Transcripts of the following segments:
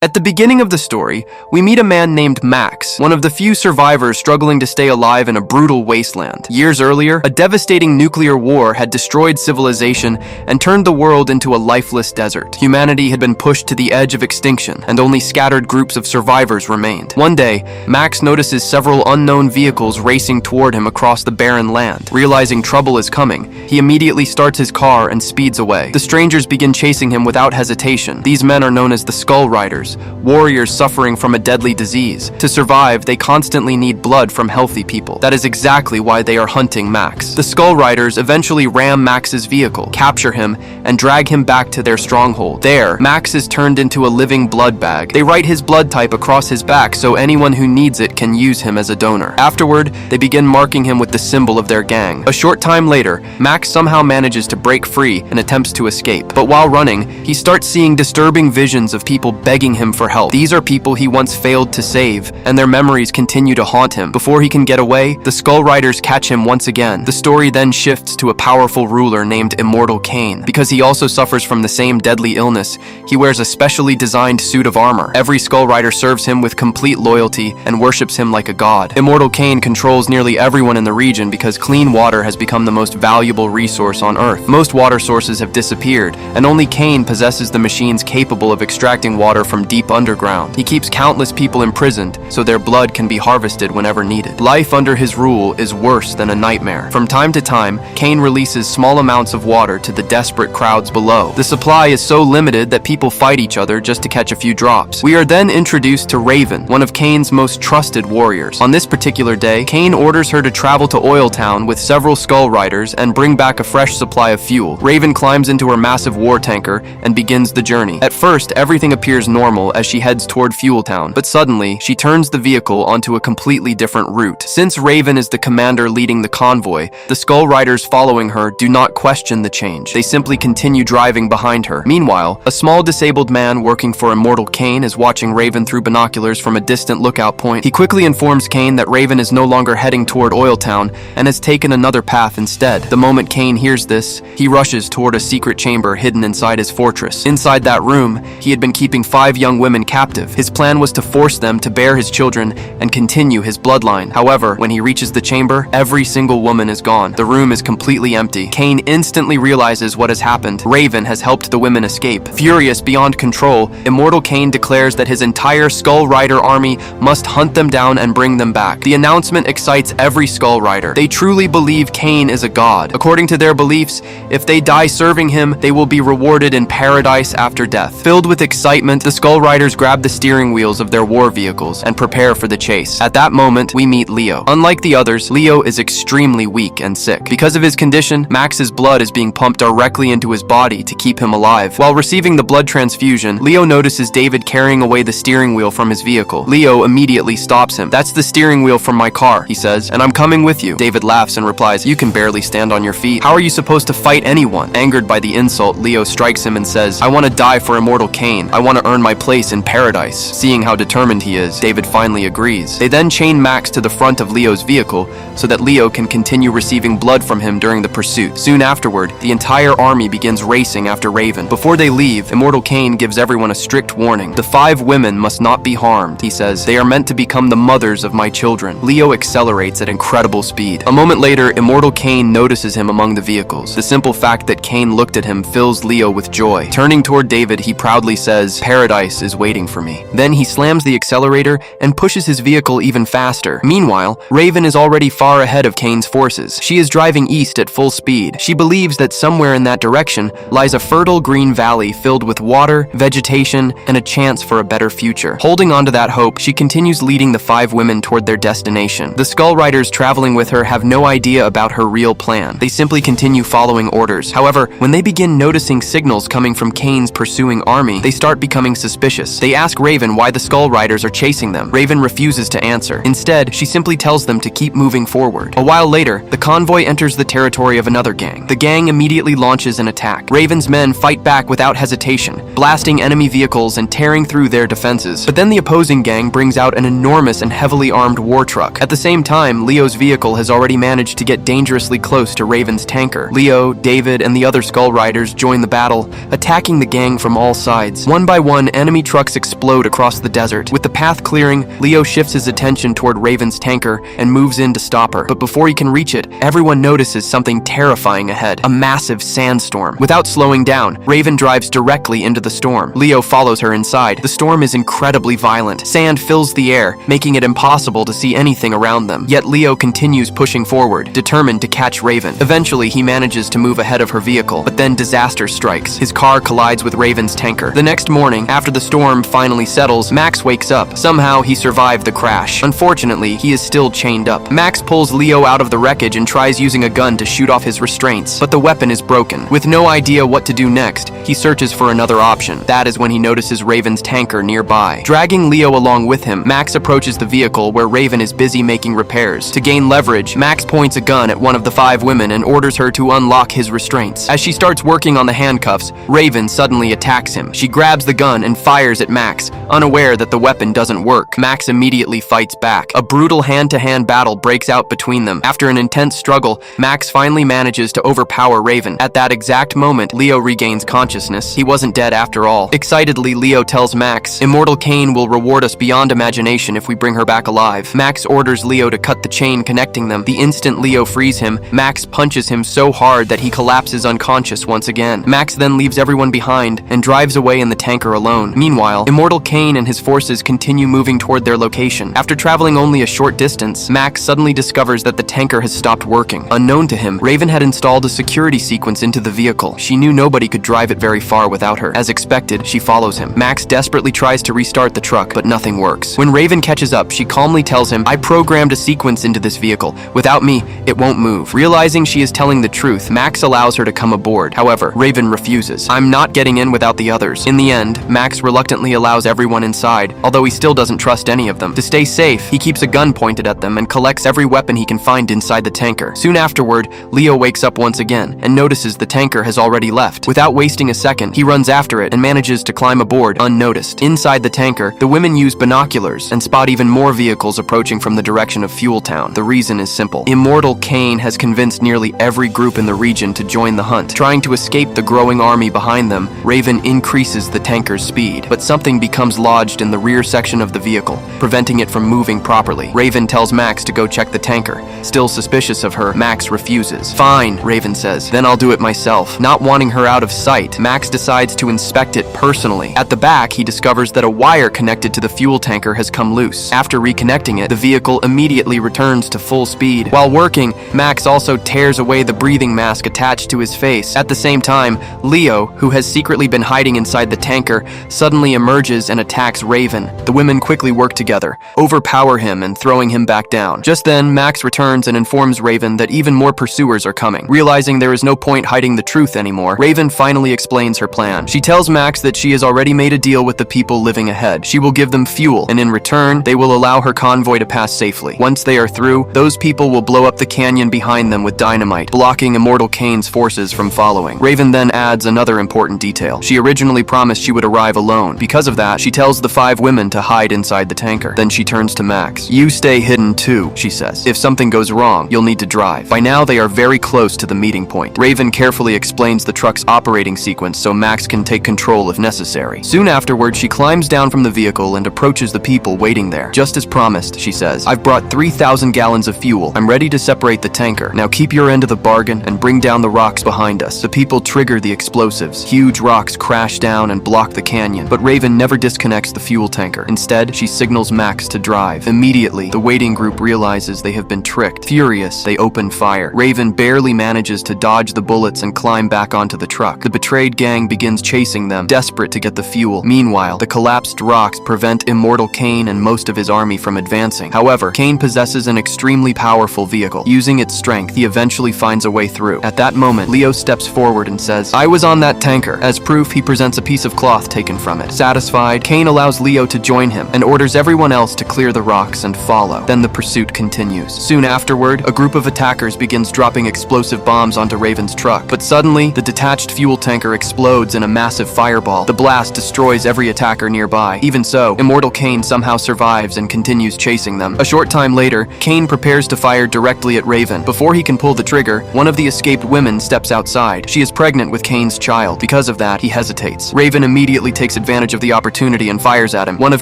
At the beginning of the story, we meet a man named Max, one of the few survivors struggling to stay alive in a brutal wasteland. Years earlier, a devastating nuclear war had destroyed civilization and turned the world into a lifeless desert. Humanity had been pushed to the edge of extinction, and only scattered groups of survivors remained. One day, Max notices several unknown vehicles racing toward him across the barren land. Realizing trouble is coming, he immediately starts his car and speeds away. The strangers begin chasing him without hesitation. These men are known as the Skull Riders, warriors suffering from a deadly disease. To survive, they constantly need blood from healthy people. That is exactly why they are hunting Max. The Skull Riders eventually ram Max's vehicle, capture him, and drag him back to their stronghold. There, Max is turned into a living blood bag. They write his blood type across his back so anyone who needs it can use him as a donor. Afterward, they begin marking him with the symbol of their gang. A short time later, Max somehow manages to break free and attempts to escape. But while running, he starts seeing disturbing visions of people begging him for help. These are people he once failed to save, and their memories continue to haunt him. Before he can get away, the Skull Riders catch him once again. The story then shifts to a powerful ruler named Immortal Cain. Because he also suffers from the same deadly illness, he wears a specially designed suit of armor. Every Skull Rider serves him with complete loyalty and worships him like a god. Immortal Cain controls nearly everyone in the region because clean water has become the most valuable resource on Earth. Most water sources have disappeared, and only Cain possesses the machines capable of extracting water from deep underground. He keeps countless people imprisoned so their blood can be harvested whenever needed. Life under his rule is worse than a nightmare. From time to time, Cain releases small amounts of water to the desperate crowds below. The supply is so limited that people fight each other just to catch a few drops. We are then introduced to Raven, one of Cain's most trusted warriors. On this particular day, Cain orders her to travel to Oil Town with several Skull Riders and bring back a fresh supply of fuel. Raven climbs into her massive war tanker and begins the journey. At first, everything appears normal as she heads toward Fuel Town, but suddenly, she turns the vehicle onto a completely different route. Since Raven is the commander leading the convoy, the Skull Riders following her do not question the change. They simply continue driving behind her. Meanwhile, a small disabled man working for Immortal Cain is watching Raven through binoculars from a distant lookout point. He quickly informs Cain that Raven is no longer heading toward Oil Town and has taken another path instead. The moment Cain hears this, he rushes toward a secret chamber hidden inside his fortress. Inside that room, he had been keeping 5 young women captive. His plan was to force them to bear his children and continue his bloodline. However, when he reaches the chamber, every single woman is gone. The room is completely empty. Cain instantly realizes what has happened. Raven has helped the women escape. Furious beyond control, Immortal Cain declares that his entire Skull Rider army must hunt them down and bring them back. The announcement excites every Skull Rider. They truly believe Cain is a god. According to their beliefs, if they die serving him, they will be rewarded in paradise after death. Filled with excitement, the Skull Riders grab the steering wheels of their war vehicles and prepare for the chase. At that moment, we meet Leo. Unlike the others, Leo is extremely weak and sick. Because of his condition, Max's blood is being pumped directly into his body to keep him alive. While receiving the blood transfusion, Leo notices David carrying away the steering wheel from his vehicle. Leo immediately stops him. "That's the steering wheel from my car," he says, "and I'm coming with you." David laughs and replies, "You can barely stand on your feet. How are you supposed to fight anyone?" Angered by the insult, Leo strikes him and says, "I want to die for Immortal Cain. I want to earn my place in paradise." Seeing how determined he is, David finally agrees. They then chain Max to the front of Leo's vehicle so that Leo can continue receiving blood from him during the pursuit. Soon afterward, the entire army begins racing after Raven. Before they leave, Immortal Cain gives everyone a strict warning. "The 5 women must not be harmed," he says. "They are meant to become the mothers of my children." Leo accelerates at incredible speed. A moment later, Immortal Cain notices him among the vehicles. The simple fact that Cain looked at him fills Leo with joy. Turning toward David, he proudly says, "Paradise is waiting for me." Then he slams the accelerator and pushes his vehicle even faster. Meanwhile, Raven is already far ahead of Cain's forces. She is driving east at full speed. She believes that somewhere in that direction lies a fertile green valley filled with water, vegetation, and a chance for a better future. Holding on to that hope, she continues leading the 5 women toward their destination. The Skull Riders traveling with her have no idea about her real plan. They simply continue following orders. However, when they begin noticing signals coming from Cain's pursuing army, they start becoming suspicious. They ask Raven why the Skull Riders are chasing them. Raven refuses to answer. Instead, she simply tells them to keep moving forward. A while later, the convoy enters the territory of another gang. The gang immediately launches an attack. Raven's men fight back without hesitation, blasting enemy vehicles and tearing through their defenses. But then the opposing gang brings out an enormous and heavily armed war truck. At the same time, Leo's vehicle has already managed to get dangerously close to Raven's tanker. Leo, David, and the other Skull Riders join the battle, attacking the gang from all sides. One by one, enemy trucks explode across the desert. With the path clearing, Leo shifts his attention toward Raven's tanker and moves in to stop her. But before he can reach it, everyone notices something terrifying ahead, a massive sandstorm. Without slowing down, Raven drives directly into the storm. Leo follows her inside. The storm is incredibly violent. Sand fills the air, making it impossible to see anything around them. Yet Leo continues pushing forward, determined to catch Raven. Eventually, he manages to move ahead of her vehicle, but then disaster strikes. His car collides with Raven's tanker. The next morning, after the storm finally settles, Max wakes up. Somehow, he survived the crash. Unfortunately, he is still chained up. Max pulls Leo out of the wreckage and tries using a gun to shoot off his restraints, but the weapon is broken. With no idea what to do next, he searches for another option. That is when he notices Raven's tanker nearby. Dragging Leo along with him, Max approaches the vehicle where Raven is busy making repairs. To gain leverage, Max points a gun at one of the 5 women and orders her to unlock his restraints. As she starts working on the handcuffs, Raven suddenly attacks him. She grabs the gun and fires at Max, unaware that the weapon doesn't work. Max immediately fights back. A brutal hand-to-hand battle breaks out between them. After an intense struggle, Max finally manages to overpower Raven. At that exact moment, Leo regains consciousness. He wasn't dead after all. Excitedly, Leo tells Max, "Immortal Cain will reward us beyond imagination if we bring her back alive." Max orders Leo to cut the chain connecting them. The instant Leo frees him, Max punches him so hard that he collapses unconscious once again. Max then leaves everyone behind and drives away in the tanker alone. Meanwhile, Immortal Cain and his forces continue moving toward their location. After traveling only a short distance, Max suddenly discovers that the tanker has stopped working. Unknown to him, Raven had installed a security sequence into the vehicle. She knew nobody could drive it very far without her. As expected, she follows him. Max desperately tries to restart the truck, but nothing works. When Raven catches up, she calmly tells him, "I programmed a sequence into this vehicle. Without me, it won't move." Realizing she is telling the truth, Max allows her to come aboard. However, Raven refuses. "I'm not getting in without the others." In the end, Max reluctantly allows everyone inside, although he still doesn't trust any of them. To stay safe, he keeps a gun pointed at them and collects every weapon he can find inside the tanker. Soon afterward, Leo wakes up once again and notices the tanker has already left. Without wasting a second, he runs after it and manages to climb aboard unnoticed. Inside the tanker, the women use binoculars and spot even more vehicles approaching from the direction of Fuel Town. The reason is simple. Immortal Cain has convinced nearly every group in the region to join the hunt. Trying to escape the growing army behind them, Raven increases the tanker's speed, but something becomes lodged in the rear section of the vehicle, preventing it from moving properly. Raven tells Max to go check the tanker. Still suspicious of her, Max refuses. "Fine," Raven says, "then I'll do it myself." Not wanting her out of sight, Max decides to inspect it personally. At the back, he discovers that a wire connected to the fuel tanker has come loose. After reconnecting it, the vehicle immediately returns to full speed. While working, Max also tears away the breathing mask attached to his face. At the same time, Leo, who has secretly been hiding inside the tanker, suddenly emerges and attacks Raven. The women quickly work together, overpower him and throwing him back down. Just then, Max returns and informs Raven that even more pursuers are coming. Realizing there is no point hiding the truth anymore, Raven finally explains her plan. She tells Max that she has already made a deal with the people living ahead. She will give them fuel, and in return, they will allow her convoy to pass safely. Once they are through, those people will blow up the canyon behind them with dynamite, blocking Immortal Cain's forces from following. Raven then adds another important detail. She originally promised she would arrive alone. Because of that, she tells the 5 women to hide inside the tanker. Then she turns to Max. "You stay hidden too," she says. "If something goes wrong, you'll need to drive." By now, they are very close to the meeting point. Raven carefully explains the truck's operating sequence so Max can take control if necessary. Soon afterward, she climbs down from the vehicle and approaches the people waiting there. "Just as promised," she says, "I've brought 3,000 gallons of fuel. I'm ready to separate the tanker. Now keep your end of the bargain and bring down the rocks behind us." The people trigger the explosives. Huge rocks crash down and block the canyon, but Raven never disconnects the fuel tanker. Instead, she signals Max to drive. Immediately, the waiting group realizes they have been tricked. Furious, they open fire. Raven barely manages to dodge the bullets and climb back onto the truck. The betrayed gang begins chasing them, desperate to get the fuel. Meanwhile, the collapsed rocks prevent Immortal Cain and most of his army from advancing. However, Cain possesses an extremely powerful vehicle. Using its strength, he eventually finds a way through. At that moment, Leo steps forward and says, "I was on that tanker." As proof, he presents a piece of cloth taken from it. Satisfied, Cain allows Leo to join him and orders everyone else to clear the rocks and follow. Then the pursuit continues. Soon afterward, a group of attackers begins dropping explosive bombs onto Raven's truck. But suddenly, the detached fuel tanker explodes in a massive fireball. The blast destroys every attacker nearby. Even so, Immortal Cain somehow survives and continues chasing them. A short time later, Cain prepares to fire directly at Raven. Before he can pull the trigger, one of the escaped women steps outside. She is pregnant with Cain's child. Because of that, he hesitates. Raven immediately takes advantage of the opportunity and fires at him. One of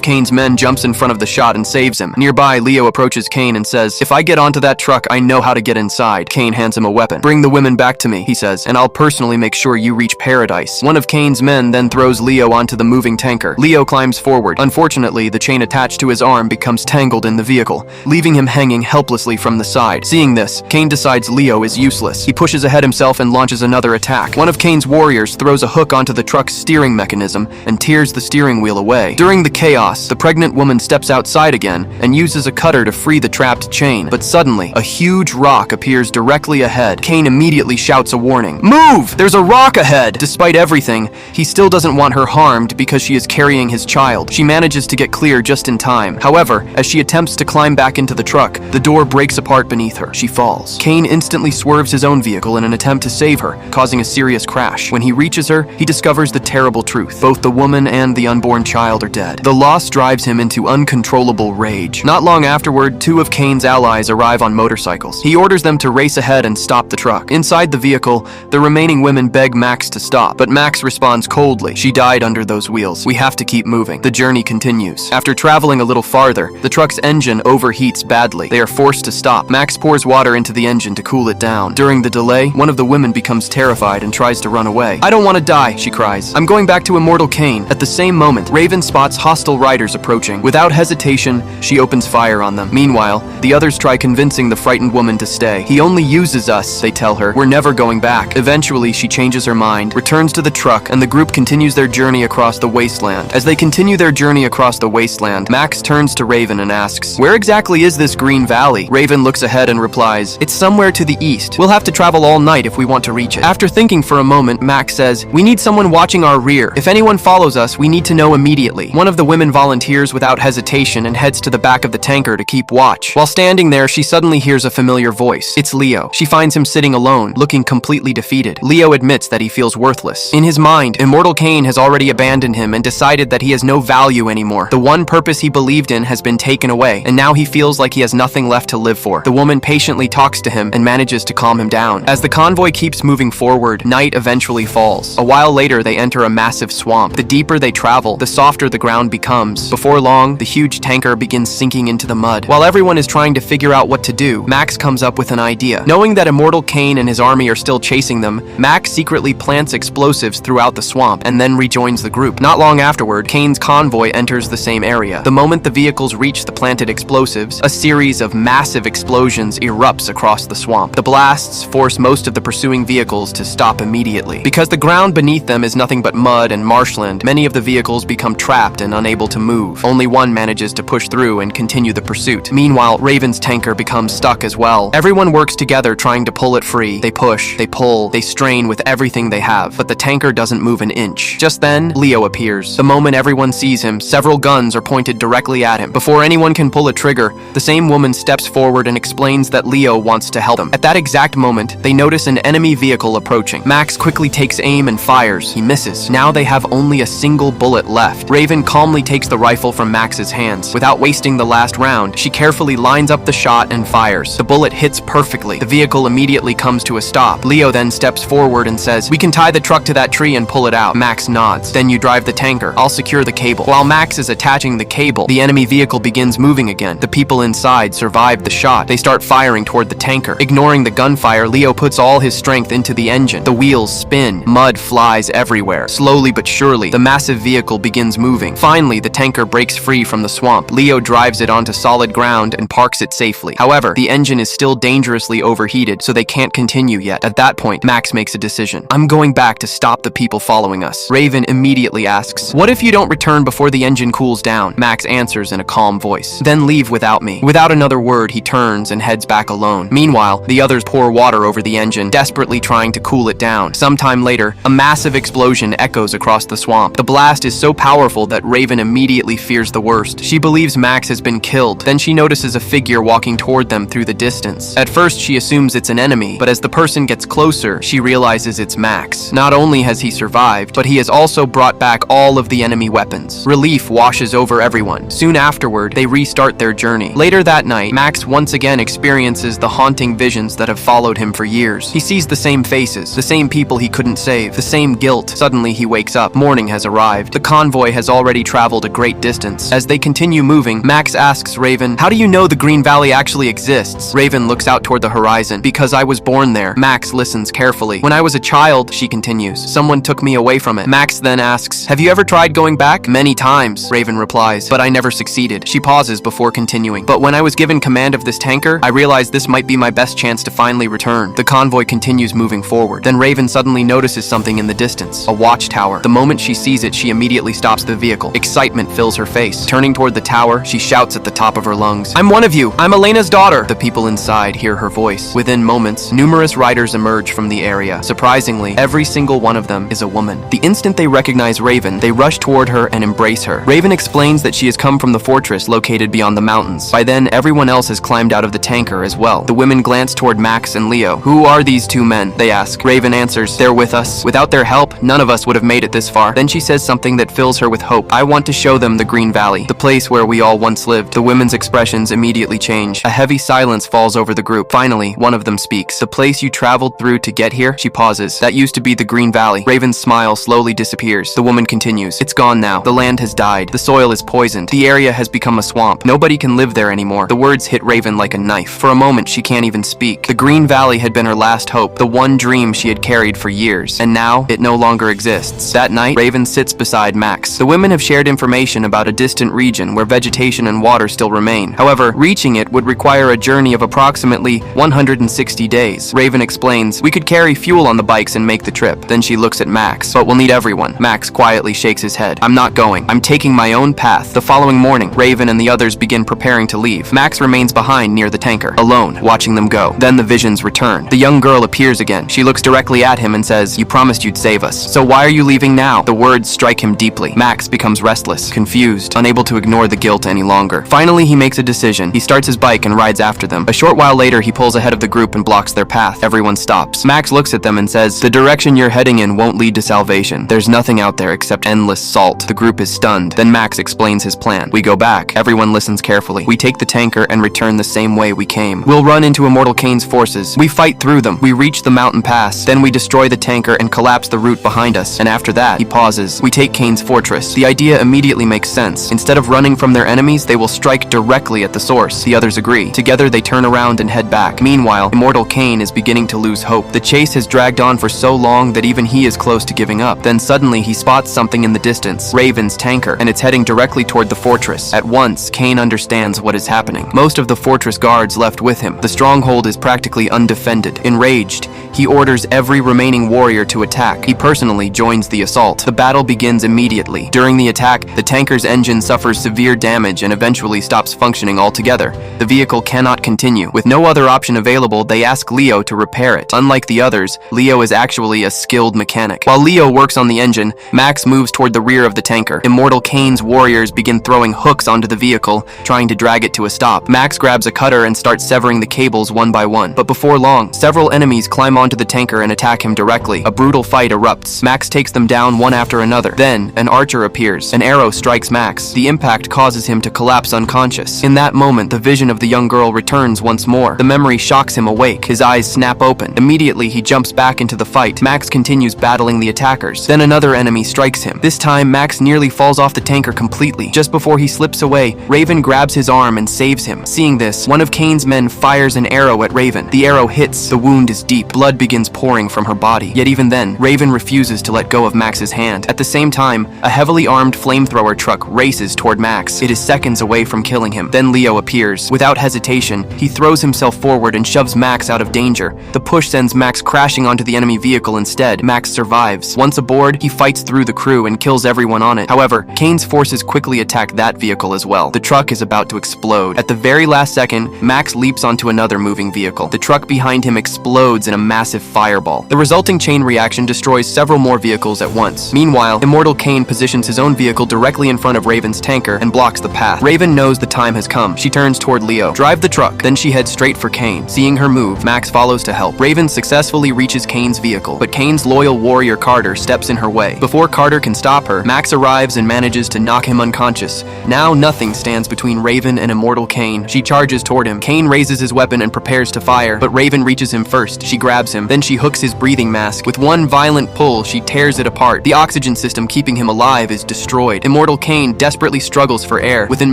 Cain's men jumps in front of the shot and saves him. Nearby, Leo approaches Cain and says, "If I get onto that truck, I know how to get inside." Cain hands him a weapon. "Bring the women back to me," he says, "and I'll personally make sure you reach paradise." One of Cain's men then throws Leo onto the moving tanker. Leo climbs forward. Unfortunately, the chain attached to his arm becomes tangled in the vehicle, leaving him hanging helplessly from the side. Seeing this, Cain decides Leo is useless. He pushes ahead himself and launches another attack. One of Cain's warriors throws a hook onto the truck's steering mechanism and tears the steering wheel away. During the chaos, the pregnant woman steps outside again and uses a cutter to free the trapped chain. But suddenly, a huge rock appears directly ahead. Cain immediately shouts a warning. "Move! There's a rock ahead!" Despite everything, he still doesn't want her harmed because she is carrying his child. She manages to get clear just in time. However, as she attempts to climb back into the truck, the door breaks apart beneath her. She falls. Cain instantly swerves his own vehicle in an attempt to save her, causing a serious crash. When he reaches her, he discovers the terrible truth. Both the woman and the unborn child are dead. The loss drives him into uncontrollable rage. Not long afterward, two of Cain's allies arrive on motorcycles. He orders them to race ahead and stop the truck. Inside the vehicle, the remaining women beg Max to stop, but Max responds coldly. "She died under those wheels. We have to keep moving." The journey continues. After traveling a little farther, the truck's engine overheats badly. They are forced to stop. Max pours water into the engine to cool it down. During the delay, one of the women becomes terrified and tries to run away. "I don't want to die," she cries. "I'm going back to Immortal Cain." At the same moment, Raven spots hostile riders approaching. Without hesitation, she opens fire on them. Meanwhile, the others try convincing the frightened woman to stay. "He only uses us," they tell her. "We're never going back." Eventually, she changes her mind, returns to the truck, and the group continues their journey across the wasteland. As they continue their journey across the wasteland, Max turns to Raven and asks, "Where exactly is this green valley?" Raven looks ahead and replies, "It's somewhere to the east. We'll have to travel all night if we want to reach it." After thinking for a moment, Max says, "We need someone watching our rear. If anyone follows us, we need to know immediately." One of the women volunteers without hesitation and heads to the back of the tanker to keep watch. While standing there, she suddenly hears a familiar voice. It's Leo. She finds him sitting alone, looking completely defeated. Leo admits that he feels worthless. In his mind, Immortal Cain has already abandoned him and decided that he has no value anymore. The one purpose he believed in has been taken away, and now he feels like he has nothing left to live for. The woman patiently talks to him and manages to calm him down. As the convoy keeps moving forward, night eventually falls. A while later, they enter a massive swamp. The deeper they travel, the softer the ground becomes. Before long, the huge tanker begins sinking into the mud. While everyone is trying to figure out what to do, Max comes up with an idea. Knowing that Immortal Cain and his army are still chasing them, Max secretly plants explosives throughout the swamp and then rejoins the group. Not long afterward, Cain's convoy enters the same area. The moment the vehicles reach the planted explosives, a series of massive explosions erupts across the swamp. The blasts force most of the pursuing vehicles to stop immediately. Because the ground beneath them is nothing but mud and marshland, many of the vehicles become trapped and unable to move. Only one manages to push through and continue the pursuit. Meanwhile, Raven's tanker becomes stuck as well. Everyone works together trying to pull it free. They push, they pull, they strain with everything they have, but the tanker doesn't move an inch. Just then, Leo appears. The moment everyone sees him, several guns are pointed directly at him. Before anyone can pull a trigger, the same woman steps forward and explains that Leo wants to help them. At that exact moment, they notice an enemy vehicle approaching. Max quickly takes aim and fires. He misses. Now they have only a single bullet left. Raven calmly takes the rifle from Max's hands. Without wasting the last round, she carefully lines up the shot and fires. The bullet hits perfectly. The vehicle immediately comes to a stop. Leo then steps forward and says, "We can tie the truck to that tree and pull it out." Max nods. "Then you drive the tanker. I'll secure the cable." While Max is attaching the cable, the enemy vehicle begins moving again. The people inside survive the shot. They start firing toward the tanker. Ignoring the gunfire, Leo puts all his strength into the engine. The wheels spin. Mud flies everywhere. Slowly but surely, the massive vehicle begins moving. Finally, the tanker breaks free from the swamp. Leo drives it onto solid ground and parks it safely. However, the engine is still dangerously overheated, so they can't continue yet. At that point, Max makes a decision. "I'm going back to stop the people following us." Raven immediately asks, "What if you don't return before the engine cools down?" Max answers in a calm voice, "Then leave without me." Without another word, he turns and heads back alone. Meanwhile, the others pour water over the engine, desperately trying to cool it down. Sometime later, a massive explosion echoes across the swamp. The blast is so powerful that Raven immediately fears the worst. She believes Max has been killed. Then she notices a figure walking toward them through the distance. At first, she assumes it's an enemy, but as the person gets closer, she realizes it's Max. Not only has he survived, but he has also brought back all of the enemy weapons. Relief washes over everyone. Soon afterward, they restart their journey. Later that night, Max once again experiences the haunting visions that have followed him for years. He sees the same faces, the same people he couldn't save, the same guilt. Suddenly, he wakes up. Morning has arrived. The convoy has already traveled a great distance. As they continue moving, Max asks Raven, "How do you know the Green Valley actually exists?" Raven looks out toward the horizon. "Because I was born there." Max listens carefully. "When I was a child," she continues, "someone took me away from it." Max then asks, "Have you ever tried going back?" "Many times," Raven replies, "but I never succeeded." She pauses before continuing. "But when I was given command of this tanker, I realized this might be my best chance to finally return." The convoy continues moving forward. Then Raven suddenly notices something in the distance, a watchtower. The moment she sees it, she immediately stops the vehicle. Excitement fills her face. Turning toward the tower, she shouts at the top of her lungs, "I'm one of you! I'm Elena's daughter!" The people inside hear her voice. Within moments, numerous riders emerge from the area. Surprisingly, every single one of them is a woman. The instant they recognize Raven, they rush toward her and embrace her. Raven explains that she has come from the fortress located beyond the mountains. By then, everyone else has climbed out of the tanker as well. The women glance toward Max and Leo. "Who are these two men?" they ask. Raven answers, "They're with us. Without their help, none of us would have made it this far." Then she says something that fills her with hope. "I want to show them the Green Valley, the place where we all once lived." The women's expressions immediately change. A heavy silence falls over the group. Finally, one of them speaks. "The place you traveled through to get here?" She pauses. "That used to be the Green Valley." Raven's smile slowly disappears. The woman continues, "It's gone now. The land has died. The soil is poisoned. The area has become a swamp. Nobody can live there anymore." The words hit Raven like a knife. For a moment, she can't even speak. The Green Valley had been her last hope, the one dream she had carried for years, and now it no longer exists. That night, Raven sits beside Max. The women have shared information about a distant region where vegetation and water still remain. However, reaching it would require a journey of approximately 160 days. Raven explains, "We could carry fuel on the bikes and make the trip." Then she looks at Max, "But we'll need everyone." Max quietly shakes his head. "I'm not going. I'm taking my own path." The following morning, Raven and the others begin preparing to leave. Max remains behind near the tanker, alone, watching them go. Then the visions return. The young girl appears again. She looks directly at him and says, "You promised you'd save us. So why are you leaving now?" The words strike him deeply. Max becomes restless, confused, unable to ignore the guilt any longer. Finally, he makes a decision. He starts his bike and rides after them. A short while later, he pulls ahead of the group and blocks their path. Everyone stops. Max looks at them and says, "The direction you're heading in won't lead to salvation. There's nothing out there except endless salt." The group is stunned. Then Max explains his plan. "We go back." Everyone listens carefully. "We take the tanker and return the same way we came. We'll run into Immortal Cain's forces. We fight through them. We reach the mountain pass. Then we destroy the tanker and collapse the route behind us. And after that," he pauses, "we take Cain's fortress." The idea immediately makes sense. Instead of running from their enemies, they will strike directly at the source. The others agree. Together, they turn around and head back. Meanwhile, Immortal Cain is beginning to lose hope. The chase has dragged on for so long that even he is close to giving up. Then suddenly, he spots something in the distance, Raven's tanker, and it's heading directly toward the fortress. At once, Cain understands what is happening. Most of the fortress guards left with him. The stronghold is practically undefended. Enraged, he orders every remaining warrior to attack. He personally joins the assault. The battle begins immediately. During the attack, the tanker's engine suffers severe damage and eventually stops functioning altogether. The vehicle cannot continue. With no other option available, they ask Leo to repair it. Unlike the others, Leo is actually a skilled mechanic. While Leo works on the engine, Max moves toward the rear of the tanker. Immortal Cain's warriors begin throwing hooks onto the vehicle, trying to drag it to a stop. Max grabs a cutter and starts severing the cables one by one. But before long, several enemies climb onto the tanker and attack him directly. A brutal fight erupts. Max takes them down one after another. Then, an archer appears. An arrow strikes Max. The impact causes him to collapse unconscious. In that moment, the vision of the young girl returns once more. The memory shocks him awake. His eyes snap open. Immediately, he jumps back into the fight. Max continues battling the attackers. Then another enemy strikes him. This time, Max nearly falls off the tanker completely. Just before he slips away, Raven grabs his arm and saves him. Seeing this, one of Cain's men fires an arrow at Raven. The arrow hits. The wound is deep. Blood begins pouring from her body. Yet even then, Raven refuses to let go of Max's hand. At the same time, a heavily armed flamethrower truck races toward Max. It is seconds away from killing him. Then Leo appears. Without hesitation, he throws himself forward and shoves Max out of danger. The push sends Max crashing onto the enemy vehicle instead. Max survives. Once aboard, he fights through the crew and kills everyone on it. However, Cain's forces quickly attack that vehicle as well. The truck is about to explode. At the very last second, Max leaps onto another moving vehicle. The truck behind him explodes in a massive fireball. The resulting chain reaction destroys several more vehicles at once. Meanwhile, Immortal Cain positions his own vehicle directly in front of Raven's tanker and blocks the path. Raven knows the time has come. She turns toward Leo. "Drive the truck." Then she heads straight for Cain. Seeing her move, Max follows to help. Raven successfully reaches Cain's vehicle, but Cain's loyal warrior Carter steps in her way. Before Carter can stop her, Max arrives and manages to knock him unconscious. Now nothing stands between Raven and Immortal Cain. She charges toward him. Cain raises his weapon and prepares to fire, but Raven reaches him first. She grabs him. Then she hooks his breathing mask. With one violent pull, she tears it apart. The oxygen oxygen system keeping him alive is destroyed. Immortal Cain desperately struggles for air. Within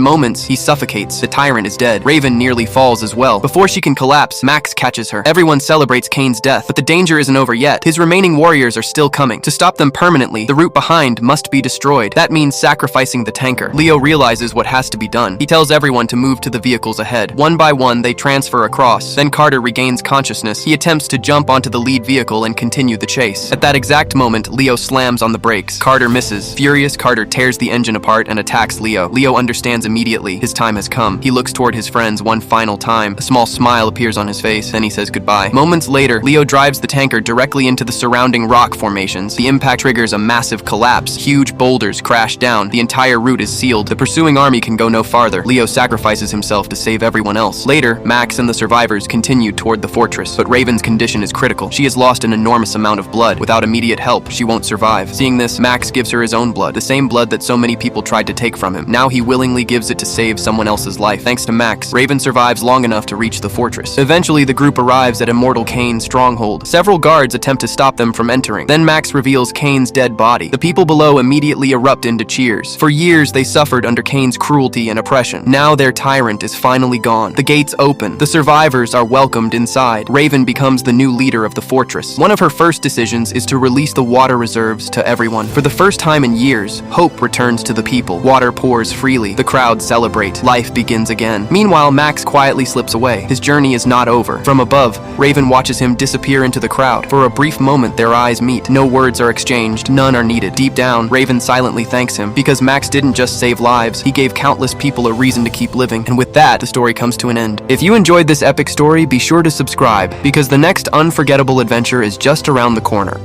moments, he suffocates. The tyrant is dead. Raven nearly falls as well. Before she can collapse, Max catches her. Everyone celebrates Cain's death, but the danger isn't over yet. His remaining warriors are still coming. To stop them permanently, the route behind must be destroyed. That means sacrificing the tanker. Leo realizes what has to be done. He tells everyone to move to the vehicles ahead. One by one, they transfer across. Then Carter regains consciousness. He attempts to jump onto the lead vehicle and continue the chase. At that exact moment, Leo slams on the brakes. Carter misses. Furious, Carter tears the engine apart and attacks Leo. Leo understands immediately. His time has come. He looks toward his friends one final time. A small smile appears on his face, then he says goodbye. Moments later, Leo drives the tanker directly into the surrounding rock formations. The impact triggers a massive collapse. Huge boulders crash down. The entire route is sealed. The pursuing army can go no farther. Leo sacrifices himself to save everyone else. Later, Max and the survivors continue toward the fortress, but Raven's condition is critical. She has lost an enormous amount of blood. Without immediate help, she won't survive. Seeing this, Max gives her his own blood, the same blood that so many people tried to take from him. Now he willingly gives it to save someone else's life. Thanks to Max, Raven survives long enough to reach the fortress. Eventually, the group arrives at Immortal Cain's stronghold. Several guards attempt to stop them from entering. Then Max reveals Cain's dead body. The people below immediately erupt into cheers. For years, they suffered under Cain's cruelty and oppression. Now their tyrant is finally gone. The gates open. The survivors are welcomed inside. Raven becomes the new leader of the fortress. One of her first decisions is to release the water reserves to everyone. For the first time in years, hope returns to the people. Water pours freely. The crowd celebrate. Life begins again. Meanwhile, Max quietly slips away. His journey is not over. From above, Raven watches him disappear into the crowd. For a brief moment, their eyes meet. No words are exchanged. None are needed. Deep down, Raven silently thanks him. Because Max didn't just save lives, he gave countless people a reason to keep living. And with that, the story comes to an end. If you enjoyed this epic story, be sure to subscribe, because the next unforgettable adventure is just around the corner.